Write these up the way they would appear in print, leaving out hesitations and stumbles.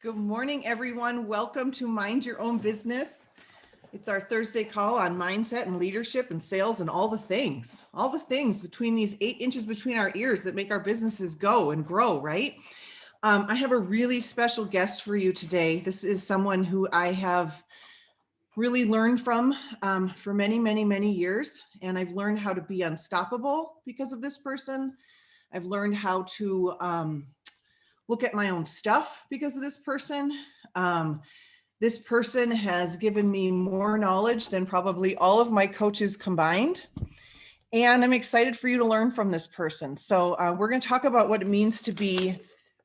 Good morning, everyone. Welcome to Mind Your Own Business. It's our Thursday call on mindset and leadership and sales and all the things between these 8 inches between our ears that make our businesses go and grow, right? I have a really special guest for you today. This is someone who I have really learned from for many, many, many years. And I've learned how to be unstoppable because of this person. I've learned how to look at my own stuff because of this person. This person has given me more knowledge than probably all of my coaches combined. And I'm excited for you to learn from this person. So we're going to talk about what it means to be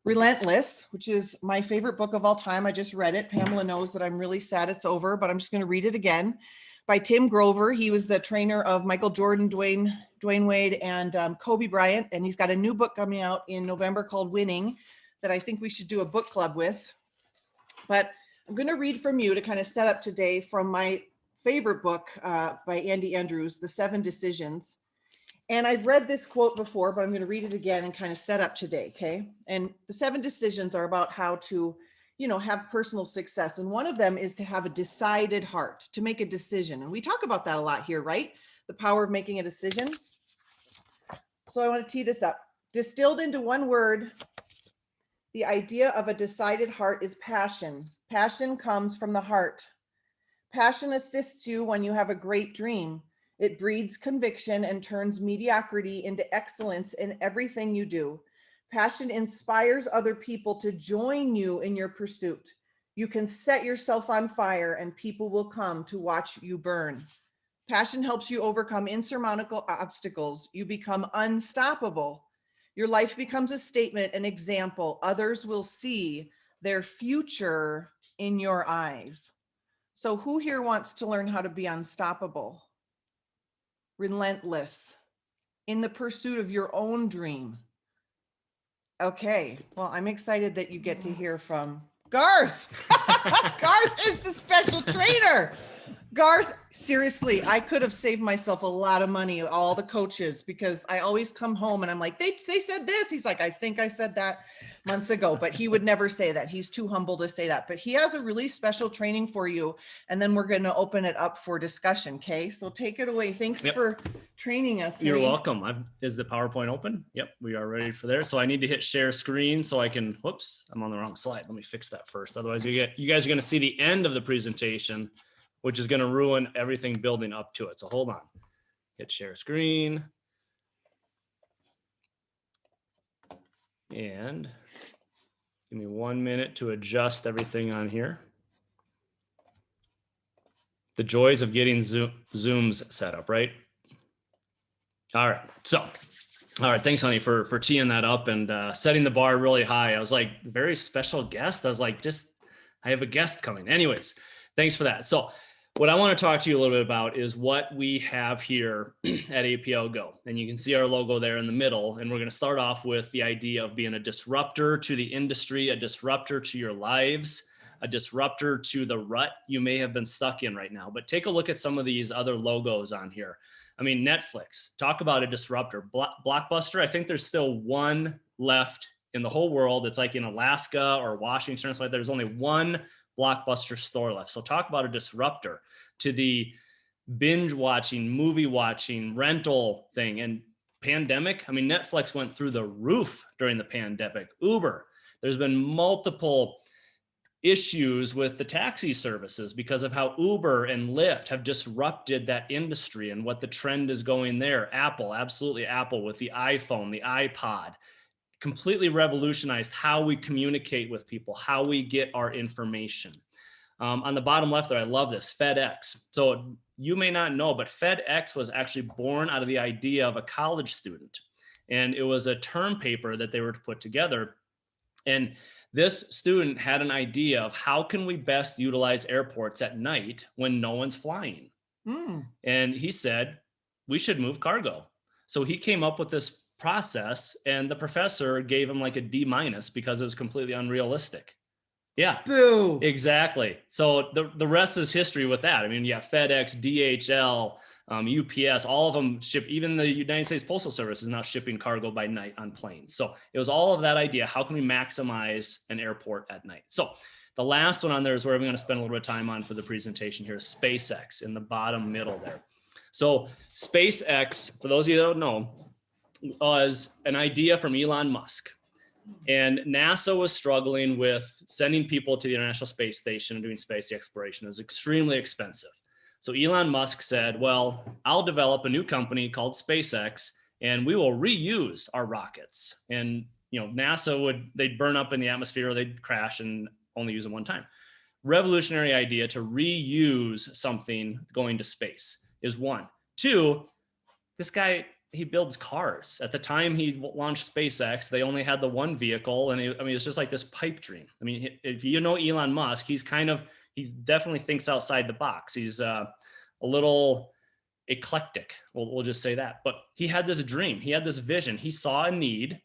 relentless, which is my favorite book of all time. I just read it. Pamela knows that I'm really sad it's over, but I'm just going to read it again. By Tim Grover. He was the trainer of Michael Jordan, Dwayne Wade, and Kobe Bryant. And he's got a new book coming out in November called Winning that I think we should do a book club with. But I'm going to read from you to kind of set up today from my favorite book by Andy Andrews, The 7 Decisions. And I've read this quote before, but I'm going to read it again and kind of set up today, okay? And the 7 decisions are about how to, have personal success. And one of them is to have a decided heart, to make a decision. And we talk about that a lot here, right? The power of making a decision. So I want to tee this up. Distilled into one word, the idea of a decided heart is passion. Passion comes from the heart. Passion assists you when you have a great dream. It breeds conviction and turns mediocrity into excellence in everything you do. Passion inspires other people to join you in your pursuit. You can set yourself on fire and people will come to watch you burn. Passion helps you overcome insurmountable obstacles. You become unstoppable. Your life becomes a statement, an example. Others will see their future in your eyes. So who here wants to learn how to be unstoppable, relentless, in the pursuit of your own dream? Okay, well, I'm excited that you get to hear from Garth. Garth is the special trainer. Garth, seriously, I could have saved myself a lot of money, all the coaches, because I always come home and I'm like, they said this. He's like, I think I said that months ago, but he would never say that. He's too humble to say that, but he has a really special training for you. And then we're going to open it up for discussion. Okay. So take it away. Thanks for training us. You're welcome. Is the PowerPoint open? Yep. We are ready for there. So I need to hit share screen so I can, whoops, I'm on the wrong slide. Let me fix that first. Otherwise you guys are going to see the end of the presentation, which is going to ruin everything building up to it. So hold on, hit share screen. And give me 1 minute to adjust everything on here. The joys of getting Zooms set up, right? All right, thanks, honey, for teeing that up and setting the bar really high. I was like, very special guest. I was like, I have a guest coming. Anyways, thanks for that. So what I want to talk to you a little bit about is what we have here at APL Go. And you can see our logo there in the middle. And we're going to start off with the idea of being a disruptor to the industry, a disruptor to your lives, a disruptor to the rut you may have been stuck in right now. But take a look at some of these other logos on here. I mean, Netflix, talk about a disruptor. Blockbuster, I think there's still one left in the whole world. It's like in Alaska or Washington or something like that. There's only one Blockbuster store left. So talk about a disruptor to the binge watching, movie watching, rental thing. And pandemic, I mean, Netflix went through the roof during the pandemic. Uber, there's been multiple issues with the taxi services because of how Uber and Lyft have disrupted that industry and what the trend is going there. Apple, absolutely Apple with the iPhone, the iPod, completely revolutionized how we communicate with people, how we get our information. On the bottom left there, I love this, FedEx. So you may not know, but FedEx was actually born out of the idea of a college student. And it was a term paper that they were to put together. And this student had an idea of how can we best utilize airports at night when no one's flying? And he said, we should move cargo. So he came up with this process and the professor gave him like a D- because it was completely unrealistic. Yeah, Boo. Exactly. So the rest is history with that. I mean, yeah, FedEx, DHL, UPS, all of them ship. Even the United States Postal Service is now shipping cargo by night on planes. So it was all of that idea. How can we maximize an airport at night? So the last one on there is where I'm going to spend a little bit of time on for the presentation here is SpaceX in the bottom middle there. So SpaceX, for those of you that don't know, was an idea from Elon Musk. And NASA was struggling with sending people to the International Space Station and doing space exploration. It was extremely expensive. So Elon Musk said, well, I'll develop a new company called SpaceX and we will reuse our rockets. And, NASA they'd burn up in the atmosphere, or they'd crash and only use them one time. Revolutionary idea to reuse something going to space is one. Two, this guy, he builds cars. At the time he launched SpaceX, they only had the one vehicle. And it's just like this pipe dream. I mean, if you know Elon Musk, he definitely thinks outside the box. He's a little eclectic. We'll just say that. But he had this dream. He had this vision. He saw a need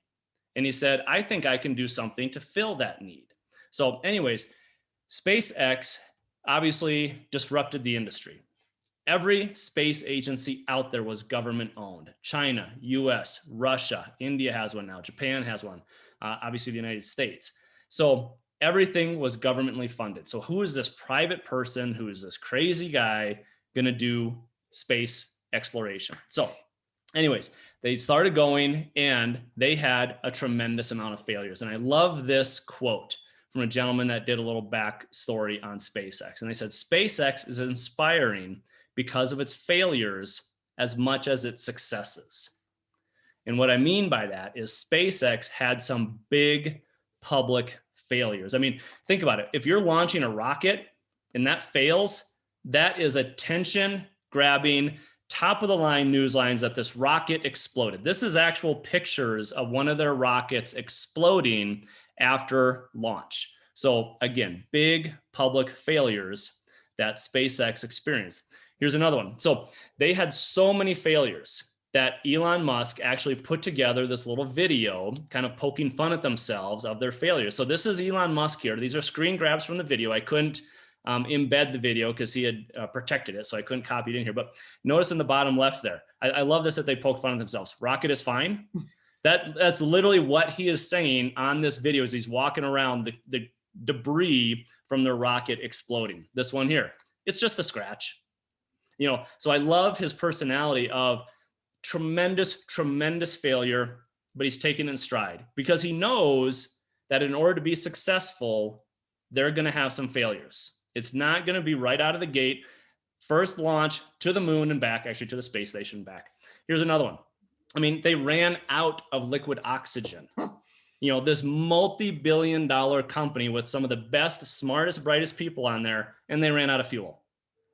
and he said, I think I can do something to fill that need. So anyways, SpaceX obviously disrupted the industry. Every space agency out there was government owned. China, US, Russia, India has one now. Japan has one. Obviously the United States. So everything was governmentally funded. So who is this private person? Who is this crazy guy going to do space exploration? So anyways, they started going and they had a tremendous amount of failures. And I love this quote from a gentleman that did a little backstory on SpaceX. And they said, SpaceX is inspiring because of its failures as much as its successes. And what I mean by that is SpaceX had some big public failures. I mean, think about it. If you're launching a rocket and that fails, that is attention grabbing, top of the line news lines that this rocket exploded. This is actual pictures of one of their rockets exploding after launch. So again, big public failures that SpaceX experienced. Here's another one. So they had so many failures that Elon Musk actually put together this little video kind of poking fun at themselves of their failures. So this is Elon Musk here. These are screen grabs from the video. I couldn't embed the video because he had protected it, so I couldn't copy it in here. But notice in the bottom left there, I love this that they poke fun at themselves. Rocket is fine. That's literally what he is saying on this video as he's walking around the debris from the rocket exploding. This one here, it's just a scratch. So I love his personality of tremendous, tremendous failure, but he's taken in stride because he knows that in order to be successful, they're going to have some failures. It's not going to be right out of the gate. First launch to the moon and back, actually to the space station and back. Here's another one. I mean, they ran out of liquid oxygen. This multi-billion-dollar company with some of the best, smartest, brightest people on there, and they ran out of fuel.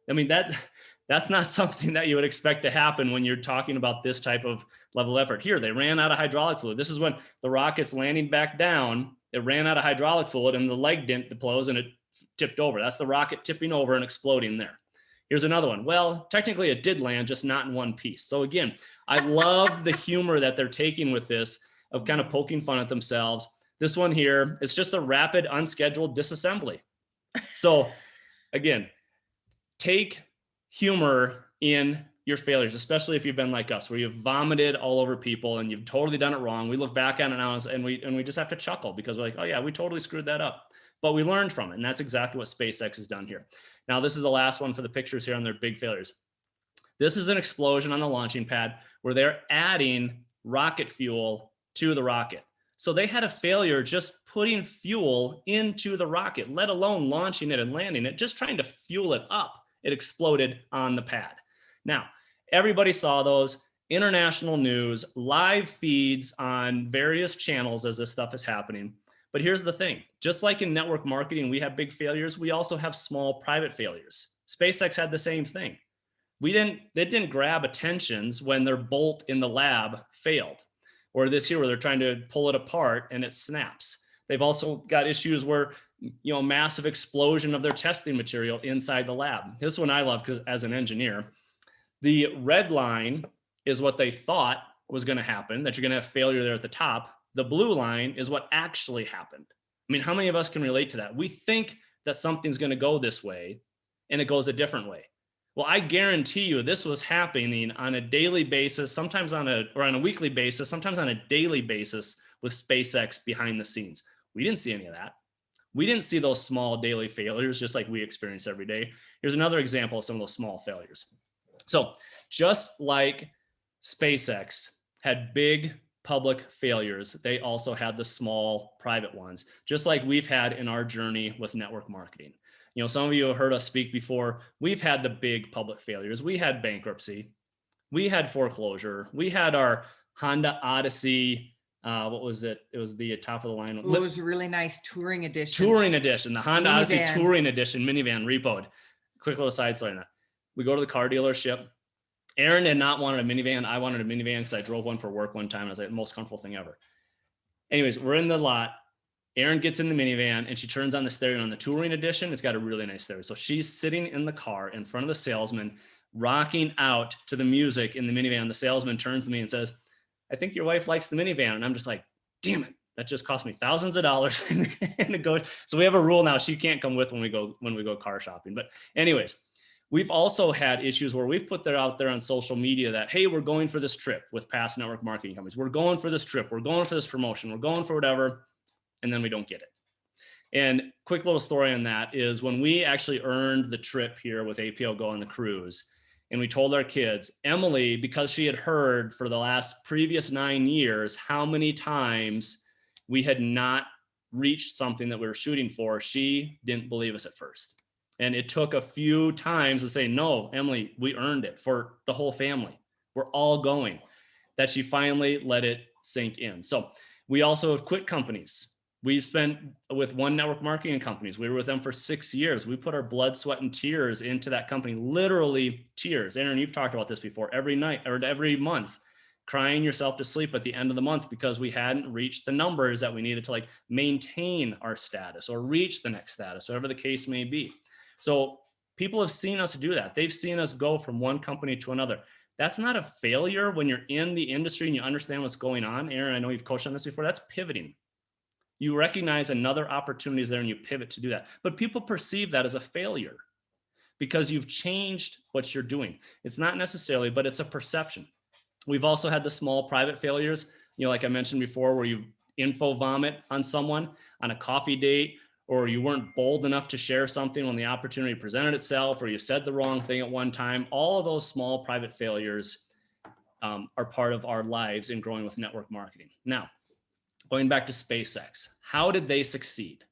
I mean, that's not something that you would expect to happen when you're talking about this type of level of effort. Here, they ran out of hydraulic fluid. This is when the rocket's landing back down. It ran out of hydraulic fluid and the leg didn't deploy and it tipped over. That's the rocket tipping over and exploding there. Here's another one. Well, technically it did land, just not in one piece. So again, I love the humor that they're taking with this of kind of poking fun at themselves. This one here, it's just a rapid unscheduled disassembly. So again, take humor in your failures, especially if you've been like us, where you've vomited all over people and you've totally done it wrong. We look back on it now and we just have to chuckle because we're like, oh yeah, we totally screwed that up. But we learned from it. And that's exactly what SpaceX has done here. Now, this is the last one for the pictures here on their big failures. This is an explosion on the launching pad where they're adding rocket fuel to the rocket. So they had a failure just putting fuel into the rocket, let alone launching it and landing it, just trying to fuel it up. It exploded on the pad. Now, everybody saw those. International news, live feeds on various channels as this stuff is happening. But here's the thing, just like in network marketing, we have big failures. We also have small private failures. SpaceX had the same thing. They didn't grab attentions when their bolt in the lab failed, or this here where they're trying to pull it apart and it snaps. They've also got issues where, massive explosion of their testing material inside the lab. This one I love because as an engineer, the red line is what they thought was going to happen, that you're going to have failure there at the top. The blue line is what actually happened. I mean, how many of us can relate to that? We think that something's going to go this way and it goes a different way. Well, I guarantee you this was happening on a daily basis, sometimes on a weekly basis, sometimes on a daily basis with SpaceX behind the scenes. We didn't see any of that. We didn't see those small daily failures just like we experience every day. Here's another example of some of those small failures. So just like SpaceX had big public failures, they also had the small private ones, just like we've had in our journey with network marketing. You know, some of you have heard us speak before. We've had the big public failures. We had bankruptcy. We had foreclosure. We had our Honda Odyssey. What was it? It was the top of the line. It was a really nice touring edition. The Honda Odyssey Touring Edition minivan repoed. Quick little side story on that. We go to the car dealership. Aaron had not wanted a minivan. I wanted a minivan because I drove one for work one time. And it was like the most comfortable thing ever. Anyways, we're in the lot. Erin gets in the minivan and she turns on the stereo. On the Touring Edition, it's got a really nice stereo. So she's sitting in the car in front of the salesman, rocking out to the music in the minivan. The salesman turns to me and says, "I think your wife likes the minivan." And I'm just like, damn it, that just cost me thousands of dollars. So we have a rule now. She can't come with when we go car shopping. But anyways, we've also had issues where we've put that out there on social media that, hey, we're going for this trip with past network marketing companies. We're going for this trip. We're going for this promotion. We're going for whatever. And then we don't get it. And quick little story on that is when we actually earned the trip here with APL Go on the cruise, and we told our kids, Emily, because she had heard for the last previous 9 years how many times we had not reached something that we were shooting for, she didn't believe us at first. And it took a few times to say, no, Emily, we earned it for the whole family. We're all going, that she finally let it sink in. So we also have quit companies. We spent with one network marketing companies. We were with them for 6 years. We put our blood, sweat, and tears into that company, literally tears. Aaron, you've talked about this before, every night or every month, crying yourself to sleep at the end of the month because we hadn't reached the numbers that we needed to like maintain our status or reach the next status, whatever the case may be. So people have seen us do that. They've seen us go from one company to another. That's not a failure when you're in the industry and you understand what's going on. Aaron, I know you've coached on this before. That's pivoting. You recognize another opportunity is there and you pivot to do that. But people perceive that as a failure because you've changed what you're doing. It's not necessarily, but it's a perception. We've also had the small private failures, you know, like I mentioned before, where you info vomit on someone on a coffee date, or you weren't bold enough to share something when the opportunity presented itself, or you said the wrong thing at one time. All of those small private failures are part of our lives in growing with network marketing. Now, going back to SpaceX, how did they succeed?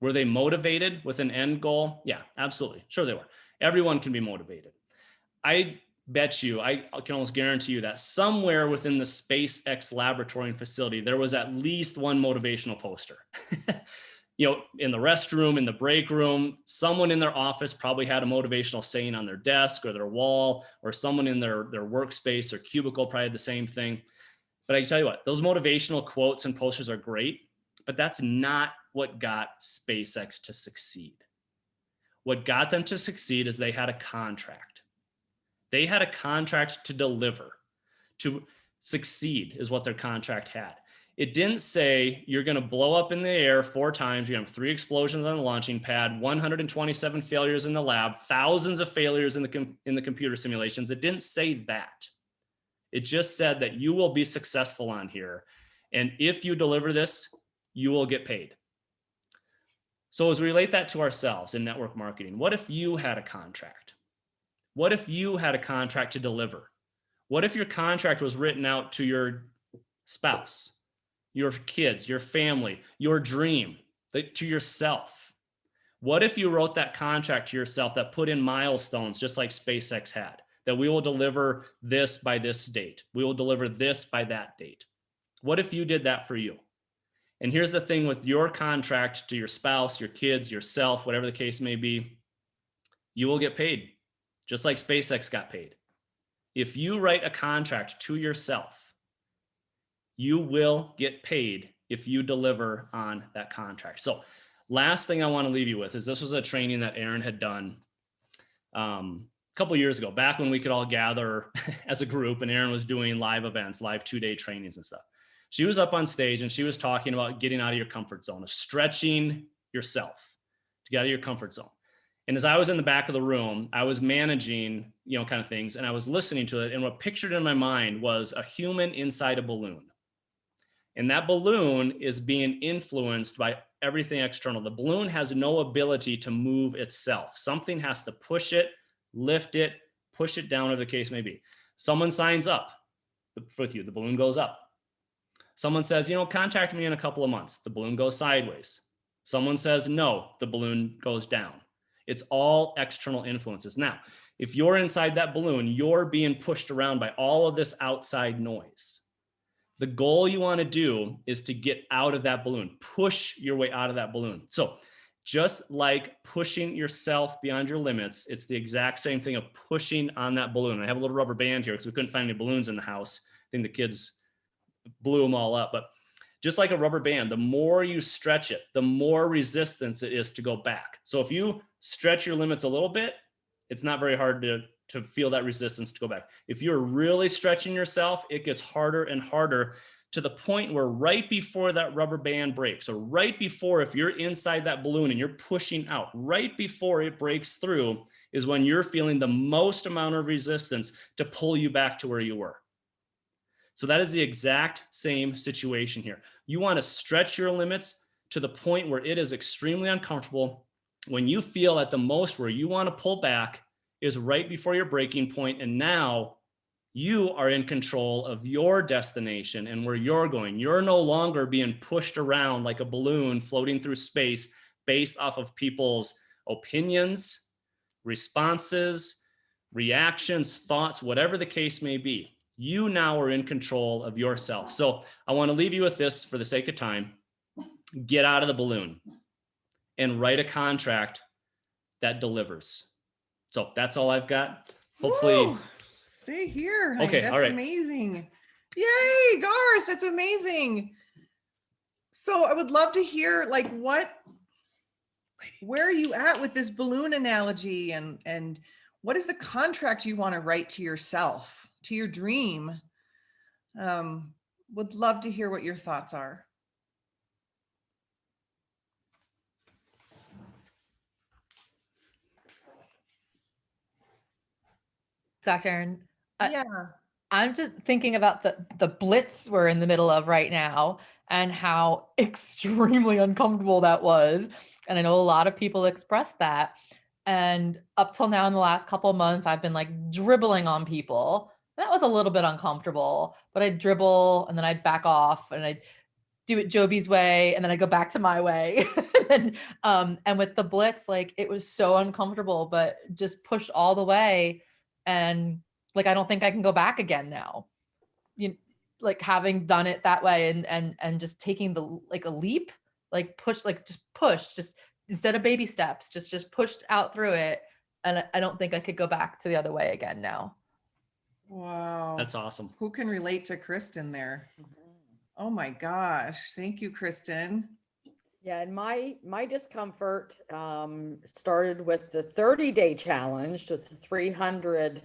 Were they motivated with an end goal? Yeah, absolutely. Sure they were. Everyone can be motivated. I bet you, I can almost guarantee you that somewhere within the SpaceX laboratory and facility, there was at least one motivational poster. You know, in the restroom, in the break room, someone in their office probably had a motivational saying on their desk or their wall, or someone in their workspace or cubicle probably had the same thing. But I can tell you what, those motivational quotes and posters are great, but that's not what got SpaceX to succeed. What got them to succeed is they had a contract. They had a contract to deliver, to succeed is what their contract had. It didn't say you're going to blow up in the air 4 times. You're going to have 3 explosions on the launching pad, 127 failures in the lab, thousands of failures in the computer simulations. It didn't say that. It just said that you will be successful on here. And if you deliver this, you will get paid. So as we relate that to ourselves in network marketing, what if you had a contract? What if you had a contract to deliver? What if your contract was written out to your spouse, your kids, your family, your dream, to yourself? What if you wrote that contract to yourself that put in milestones just like SpaceX had? That we will deliver this by this date. We will deliver this by that date. What if you did that for you? And here's the thing with your contract to your spouse, your kids, yourself, whatever the case may be, you will get paid, just like SpaceX got paid. If you write a contract to yourself, you will get paid if you deliver on that contract. So last thing I want to leave you with is this was a training that Aaron had done a couple of years ago, back when we could all gather as a group and Aaron was doing live events, live 2-day trainings and stuff. She was up on stage and she was talking about getting out of your comfort zone, of stretching yourself to get out of your comfort zone. And as I was in the back of the room, I was managing, kind of things, and I was listening to it. And what pictured in my mind was a human inside a balloon. And that balloon is being influenced by everything external. The balloon has no ability to move itself. Something has to push it, lift it, push it down, whatever the case may be. Someone signs up with you, the balloon goes up. Someone says, contact me in a couple of months. The balloon goes sideways. Someone says, no, the balloon goes down. It's all external influences. Now, if you're inside that balloon, you're being pushed around by all of this outside noise. The goal you want to do is to get out of that balloon, push your way out of that balloon. So just like pushing yourself beyond your limits, it's the exact same thing of pushing on that balloon. I have a little rubber band here because we couldn't find any balloons in the house. I think the kids blew them all up, but just like a rubber band, the more you stretch it, the more resistance it is to go back. So if you stretch your limits a little bit, it's not very hard to feel that resistance to go back. If you're really stretching yourself, it gets harder and harder to the point where right before that rubber band breaks, or right before, if you're inside that balloon and you're pushing out, right before it breaks through is when you're feeling the most amount of resistance to pull you back to where you were. So that is the exact same situation here. You want to stretch your limits to the point where it is extremely uncomfortable. When you feel at the most where you want to pull back is right before your breaking point, and now you are in control of your destination and where you're going. You're no longer being pushed around like a balloon floating through space based off of people's opinions, responses, reactions, thoughts, whatever the case may be. You now are in control of yourself. So I want to leave you with this for the sake of time. Get out of the balloon and write a contract that delivers. So that's all I've got. Hopefully. Woo! Stay here. Okay. That's all right. amazing. Yay, Garth. That's amazing. So I would love to hear where are you at with this balloon analogy, and what is the contract you want to write to yourself, to your dream? Would love to hear what your thoughts are. Dr. Aaron, Yeah. I'm just thinking about the blitz we're in the middle of right now and how extremely uncomfortable that was. And I know a lot of people express that. And up till now in the last couple of months, I've been like dribbling on people. That was a little bit uncomfortable, but I'd dribble and then I'd back off and I'd do it Joby's way and then I'd go back to my way. And with the blitz, like it was so uncomfortable, but just pushed all the way. And like, I don't think I can go back again now. Like having done it that way and just taking a leap, just instead of baby steps, just pushed out through it. And I don't think I could go back to the other way again now. Wow. That's awesome. Who can relate to Kristen there? Oh my gosh. Thank you, Kristen. Yeah, and my discomfort started with the 30-day challenge with the 300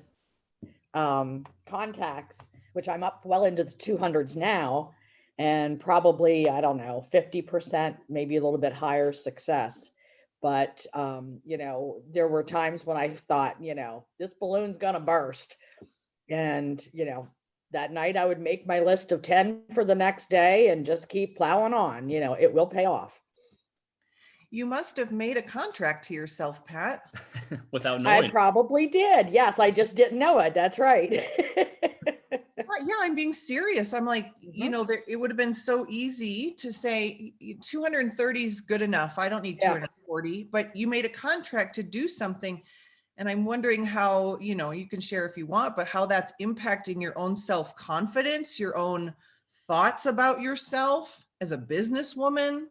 contacts, which I'm up well into the 200s now, and probably, I don't know, 50%, maybe a little bit higher success. But, there were times when I thought, this balloon's gonna burst. And, that night I would make my list of 10 for the next day and just keep plowing on, it will pay off. You must have made a contract to yourself, Pat. Without knowing. I probably did. Yes, I just didn't know it. That's right. Yeah, I'm being serious. I'm like, it would have been so easy to say 230 is good enough. I don't need 240, but you made a contract to do something. And I'm wondering how, you can share if you want, but how that's impacting your own self-confidence, your own thoughts about yourself as a businesswoman,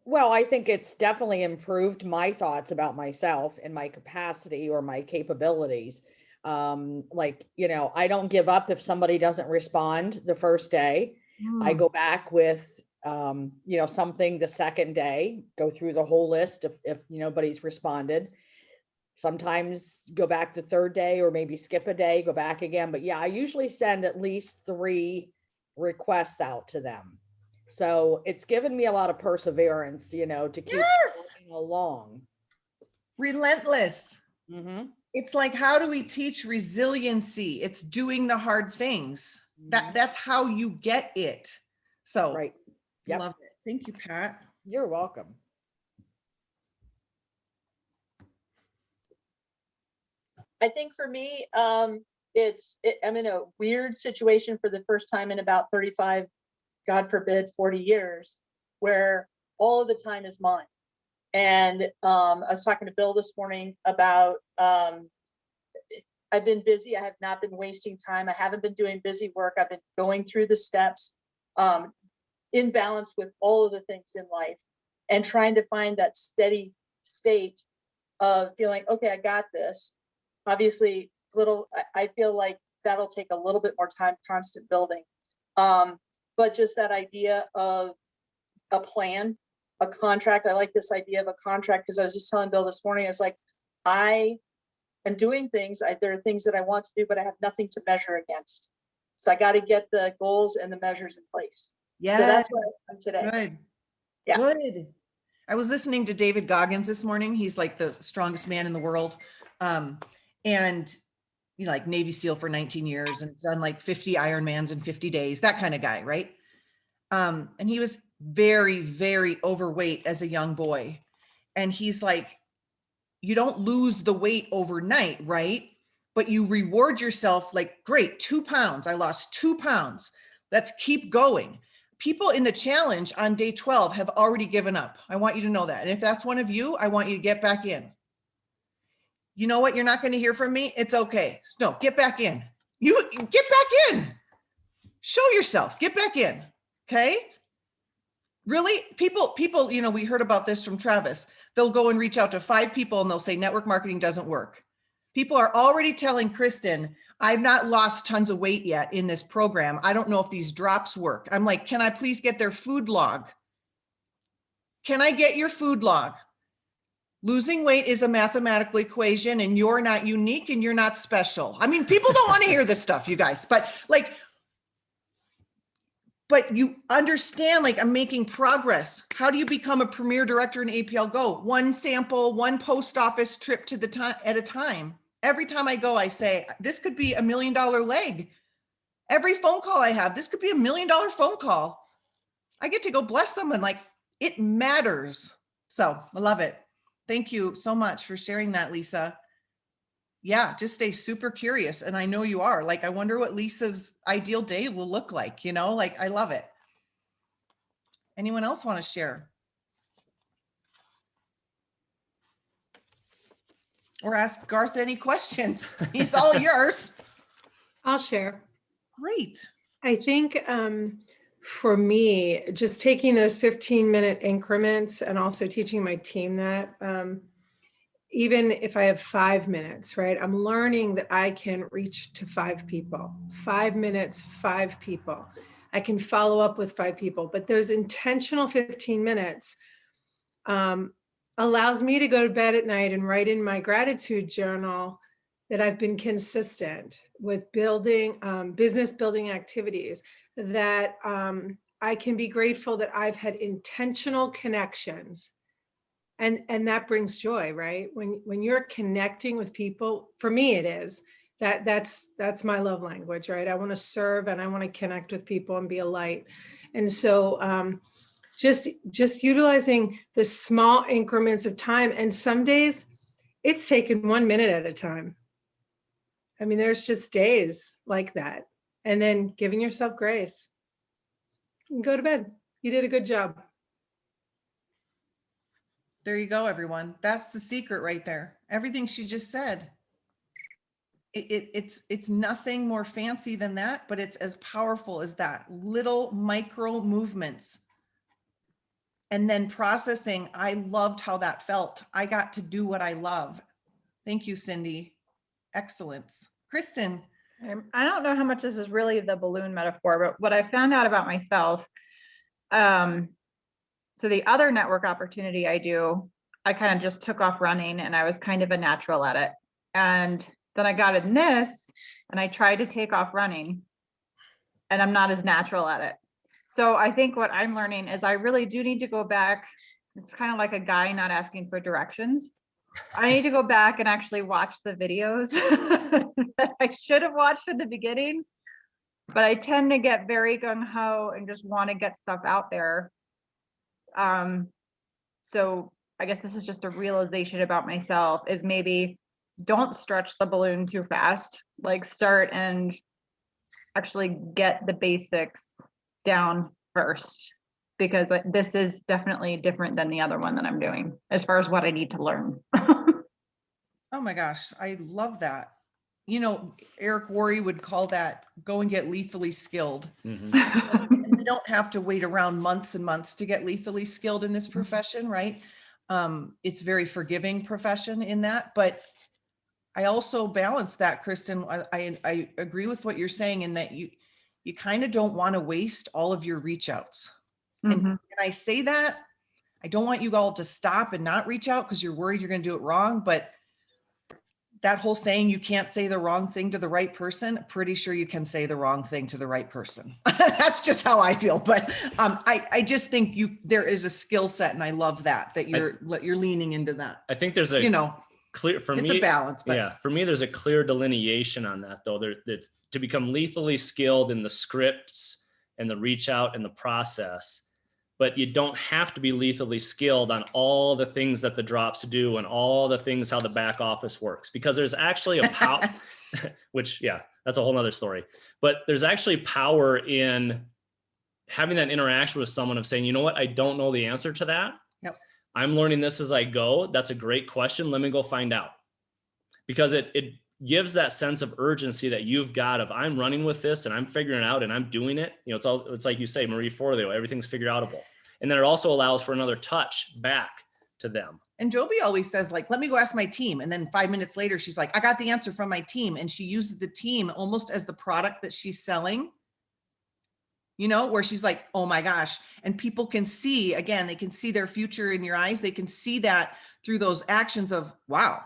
Well, I think it's definitely improved my thoughts about myself and my capacity or my capabilities. I don't give up if somebody doesn't respond the first day. I go back with, something the second day, go through the whole list if nobody's responded. Sometimes go back the third day or maybe skip a day, go back again. But yeah, I usually send at least 3 requests out to them. So it's given me a lot of perseverance, to keep going along. Relentless. Mhm. It's like, how do we teach resiliency? It's doing the hard things. That's how you get it. So Right. Yep. love it. Thank you, Pat. You're welcome. I think for me, I'm in a weird situation for the first time in about 35, God forbid, 40 years, where all of the time is mine. And I was talking to Bill this morning about, I've been busy. I have not been wasting time. I haven't been doing busy work. I've been going through the steps in balance with all of the things in life and trying to find that steady state of feeling, okay, I got this. Obviously, I feel like that'll take a little bit more time, constant building. But just that idea of a plan, a contract. I like this idea of a contract because I was just telling Bill this morning, I was like, I am doing things. There are things that I want to do, but I have nothing to measure against. So I got to get the goals and the measures in place. Yeah. So that's where I am today. Good. Yeah. Good. I was listening to David Goggins this morning. He's like the strongest man in the world. And you know, like Navy SEAL for 19 years and done like 50 Ironmans in 50 days, that kind of guy, right? And he was very, very overweight as a young boy. And he's like, you don't lose the weight overnight, right? But you reward yourself like, great, 2 pounds. I lost 2 pounds. Let's keep going. People in the challenge on day 12 have already given up. I want you to know that. And if that's one of you, I want you to get back in. You know what? You're not going to hear from me. It's okay. No, get back in. You get back in. Show yourself. Get back in. Okay. Really? People, you know, we heard about this from Travis. They'll go and reach out to 5 people and they'll say network marketing doesn't work. People are already telling Kristen, I've not lost tons of weight yet in this program. I don't know if these drops work. I'm like, can I please get their food log? Can I get your food log? Losing weight is a mathematical equation and you're not unique and you're not special. I mean, people don't want to hear this stuff, you guys, but you understand, like, I'm making progress. How do you become a premier director in APL Go? One sample, one post office trip to the time at a time. Every time I go, I say, this could be $1 million leg. Every phone call I have, this could be $1 million phone call. I get to go bless someone. Like, it matters. So I love it. Thank you so much for sharing that, Lisa. Yeah, just stay super curious. And I know you are. Like, I wonder what Lisa's ideal day will look like, you know, like, I love it. Anyone else want to share? Or ask Garth any questions. He's all yours. I'll share. Great. I think for me, just taking those 15-minute increments and also teaching my team that even if I have 5 minutes, right, I'm learning that I can reach to 5 people, 5 minutes, 5 people. I can follow up with 5 people, but those intentional 15 minutes allows me to go to bed at night and write in my gratitude journal that I've been consistent with building business building activities, that I can be grateful that I've had intentional connections. And that brings joy, right? When you're connecting with people, for me it is, that's my love language, right? I want to serve and I want to connect with people and be a light. And so just utilizing the small increments of time. And some days it's taken 1 minute at a time. I mean, there's just days like that. And then giving yourself grace. Go to bed. You did a good job. There you go, everyone. That's the secret right there. Everything she just said. It's nothing more fancy than that, but it's as powerful as that. Little micro movements. And then processing, I loved how that felt. I got to do what I love. Thank you, Cindy. Excellence. Kristen. I don't know how much this is really the balloon metaphor, but what I found out about myself, so the other network opportunity I do, I kind of just took off running and I was kind of a natural at it. And then I got in this and I tried to take off running and I'm not as natural at it. So I think what I'm learning is I really do need to go back. It's kind of like a guy not asking for directions. I need to go back and actually watch the videos that I should have watched in the beginning. But I tend to get very gung-ho and just want to get stuff out there. So I guess this is just a realization about myself, is maybe don't stretch the balloon too fast. Like, start and actually get the basics down first, because this is definitely different than the other one that I'm doing as far as what I need to learn. Oh my gosh, I love that. You know, Eric Worre would call that go and get lethally skilled. Mhm. And we don't have to wait around months and months to get lethally skilled in this profession, right? It's a very forgiving profession in that, but I also balance that, Kristen. I agree with what you're saying in that you kind of don't want to waste all of your reach outs. And Mhm. I say that, I don't want you all to stop and not reach out because you're worried you're going to do it wrong, but that whole saying, you can't say the wrong thing to the right person, pretty sure you can say the wrong thing to the right person. That's just how I feel. But I just think there is a skill set, and I love that you're leaning into that. I think there's a You know, clear, for it's me, a balance, but yeah, for me, there's a clear delineation on that though. That to become lethally skilled in the scripts and the reach out and the process, but you don't have to be lethally skilled on all the things that the drops do and all the things how the back office works, because there's actually a power, which, yeah, that's a whole nother story. But there's actually power in having that interaction with someone of saying, you know what, I don't know the answer to that. Yep. I'm learning this as I go. That's a great question. Let me go find out. Because it gives that sense of urgency that you've got of, I'm running with this and I'm figuring it out and I'm doing it. You know, it's like you say, Marie Forleo, everything's figured outable. And then it also allows for another touch back to them. And Joby always says, like, let me go ask my team. And then 5 minutes later, she's like, I got the answer from my team. And she uses the team almost as the product that she's selling, you know, where she's like, oh my gosh. And people can see, again, they can see their future in your eyes. They can see that through those actions of, wow,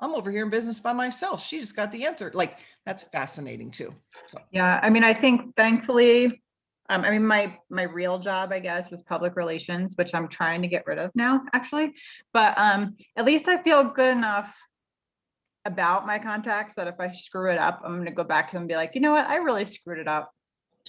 I'm over here in business by myself. She just got the answer. Like, that's fascinating too. So Yeah, I mean, I think thankfully, I mean, my real job, I guess, is public relations, which I'm trying to get rid of now, actually. But at least I feel good enough about my contacts that if I screw it up, I'm going to go back to them and be like, you know what, I really screwed it up.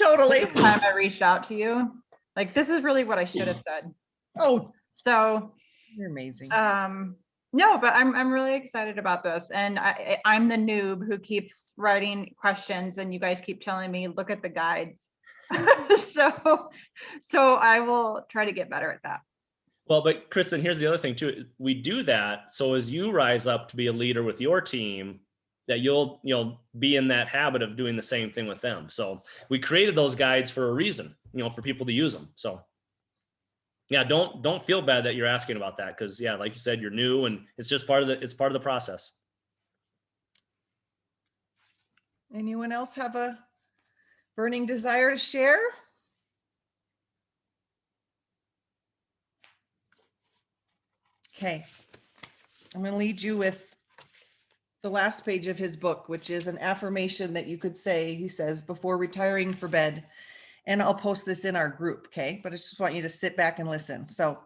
totally. The time I reached out to you, like, this is really what I should have said. Oh, So you're amazing. no, but I'm really excited about this. And I'm the noob who keeps writing questions and you guys keep telling me, look at the guides. So I will try to get better at that. Well, but Kristen, here's the other thing too. We do that so as you rise up to be a leader with your team, that you'll be in that habit of doing the same thing with them. So we created those guides for a reason, for people to use them. So yeah, don't feel bad that you're asking about that, because yeah, like you said, you're new and it's just part of the process. Anyone else have a burning desire to share? Okay, I'm going to lead you with the last page of his book, which is an affirmation that you could say, he says, before retiring for bed. And I'll post this in our group, okay? But I just want you to sit back and listen. So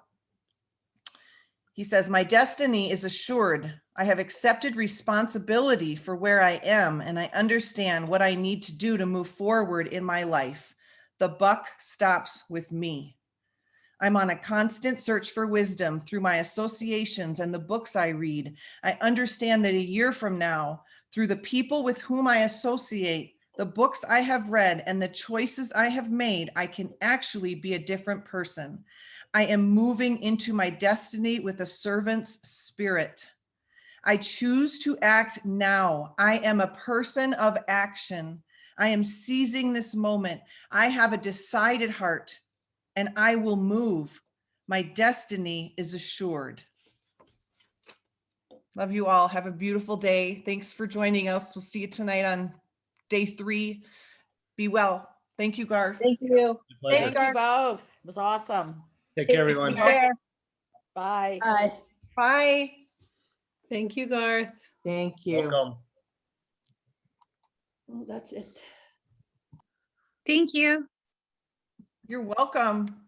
he says, my destiny is assured. I have accepted responsibility for where I am, and I understand what I need to do to move forward in my life. The buck stops with me. I'm on a constant search for wisdom through my associations and the books I read. I understand that a year from now, through the people with whom I associate, the books I have read, and the choices I have made, I can actually be a different person. I am moving into my destiny with a servant's spirit. I choose to act now. I am a person of action. I am seizing this moment. I have a decided heart, and I will move. My destiny is assured. Love you all. Have a beautiful day. Thanks for joining us. We'll see you tonight on day 3. Be well. Thank you, Garth. Thank you. Thanks, Thank you Garth. both. It was awesome. Take care, everyone. Take care. Bye. Bye. Thank you, Garth. Thank you. Welcome. Well, that's it. Thank you. You're welcome.